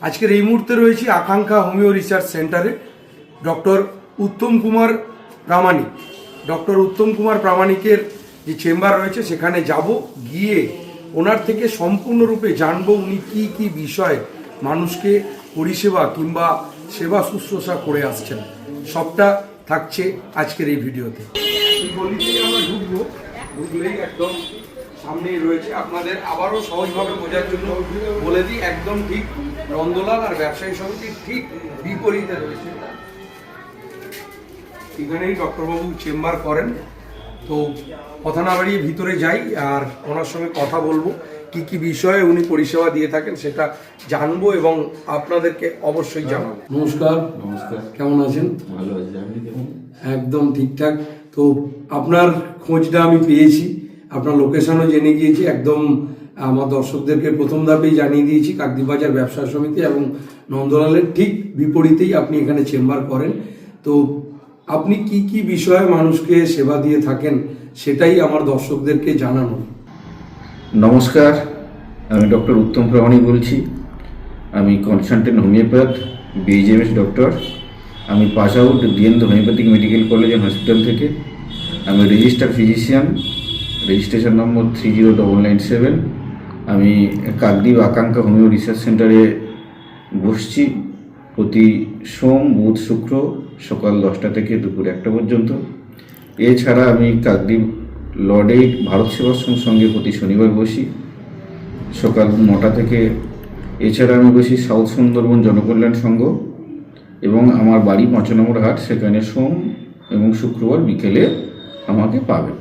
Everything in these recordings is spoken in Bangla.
আজকের এই মুহূর্তে রয়েছি আকাঙ্ক্ষা হোমিও রিসার্চ সেন্টারে ডক্টর উত্তম কুমার প্রামাণিক। ডক্টর উত্তম কুমার প্রামাণিকের যে চেম্বার রয়েছে সেখানে যাব, গিয়ে ওনার থেকে সম্পূর্ণরূপে জানবো উনি কি কি বিষয়ে মানুষকে পরিষেবা কিংবা সেবা শুশ্রূষা করে আসছেন। সবটা থাকছে আজকের এই ভিডিওতে। আমরা ঢুকবো, ঢুকলেই একদম সামনেই রয়েছে। আপনাদের আবারও সহজভাবে বোঝার জন্য বলে দিই, একদম ঠিক নন্দলাল আর ব্যবসায়ী সমিতির ঠিক বিপরীতে রয়েছে। এখানেই ডক্টরবাবু চেম্বার করেন। তো কথা না বাড়িয়ে ভিতরে যাই আর ওনার সঙ্গে কথা বলবো, কি কি বিষয়ে উনি পরিষেবা দিয়ে থাকেন সেটা জানবো এবং আপনাদেরকে অবশ্যই জানাবো। নমস্কার। নমস্কার। কেমন আছেন? ভালো আছি, আপনি কেমন? একদম ঠিকঠাক। তো আপনার খোঁজটা আমি পেয়েছি, আপনার লোকেশনও জেনে গিয়েছি। একদম আমার দর্শকদেরকে প্রথম ধাপেই জানিয়ে দিয়েছি, কাকদ্বীপবাজার ব্যবসা সমিতি এবং নন্দলালের ঠিক বিপরীতেই আপনি এখানে চেম্বার করেন। তো আপনি কি কি বিষয়ে মানুষকে সেবা দিয়ে থাকেন সেটাই আমার দর্শকদেরকে জানানো। নমস্কার, আমি ডক্টর উত্তম প্রামাণিক বলছি। আমি কনসালটেন্ট হোমিওপ্যাথ, বিএইচএমএস ডক্টর। আমি পাস আউট দিয়েন্দ্র homeopathic medical college and hospital থেকে। আমি রেজিস্টার্ড ফিজিশিয়ান, রেজিস্ট্রেশন নম্বর 30997। আমি কাকদ্বীপ আকাঙ্ক্ষা হোমিও রিসার্চ সেন্টারে বসছি প্রতি সোম, বুধ, শুক্র সকাল 10টা থেকে দুপুর 1টা পর্যন্ত। এছাড়া আমি কাকদ্বীপ লর্ড এইড ভারত সেবাশ্রম সঙ্গে প্রতি শনিবার বসি সকাল 9টা থেকে। এছাড়া আমি বসি সাউথ সুন্দরবন জনকল্যাণ সংঘ এবং আমার বাড়ি 5 নম্বর হাট, সেখানে সোম এবং শুক্রবার বিকেলে আমাকে পাবেন।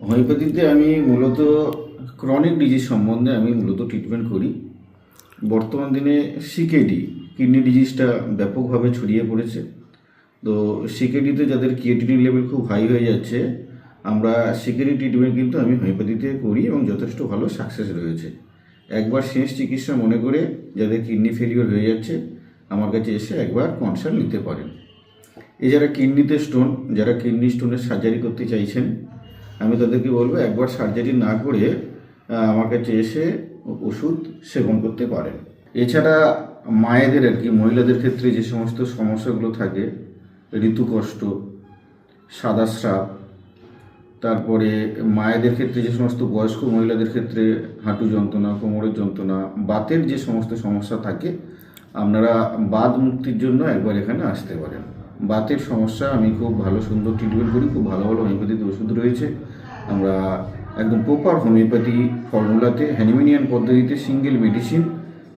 হোমিওপ্যাথিতে আমি মূলত ক্রনিক ডিজিজ সম্বন্ধে আমি মূলত ট্রিটমেন্ট করি। বর্তমান দিনে সিকেডি কিডনি ডিজিজটা ব্যাপকভাবে ছড়িয়ে পড়েছে। তো সিকেডিতে যাদের ক্রিয়েটিনিন লেভেল খুব হাই হয়ে যাচ্ছে, আমরা সিকেডি ট্রিটমেন্ট কিন্তু আমি হোমিওপ্যাথিতে করি এবং যথেষ্ট ভালো সাকসেস রয়েছে। একবার শেষ চিকিৎসা মনে করে যাদের কিডনি ফেলিওর হয়ে যাচ্ছে আমার কাছে এসে একবার কনসাল্ট নিতে পারেন। এছাড়া কিডনিতে স্টোন, যারা কিডনি স্টোনের সার্জারি করতে চাইছেন আমি তাদেরকে বলবো একবার সার্জারি না করে আমার কাছে এসে ওষুধ সেবন করতে পারেন। এছাড়া মায়েদের মহিলাদের ক্ষেত্রে যে সমস্ত সমস্যাগুলো থাকে, ঋতুকষ্ট, সাদা স্রাব, তারপরে মায়েদের ক্ষেত্রে যে সমস্ত বয়স্ক মহিলাদের ক্ষেত্রে হাঁটু যন্ত্রণা, কোমরের যন্ত্রণা, বাতের যে সমস্ত সমস্যা থাকে, আপনারা বাত মুক্তির জন্য একবার এখানে আসতে পারেন। বাতের সমস্যা আমি খুব ভালো সুন্দর ট্রিটমেন্ট করি, খুব ভালো ভালো হোমিওপ্যাথিতে ওষুধ রয়েছে। আমরা একদম প্রপার হোমিওপ্যাথি ফর্মুলাতে হ্যানিম্যানিয়ান পদ্ধতিতে সিঙ্গেল মেডিসিন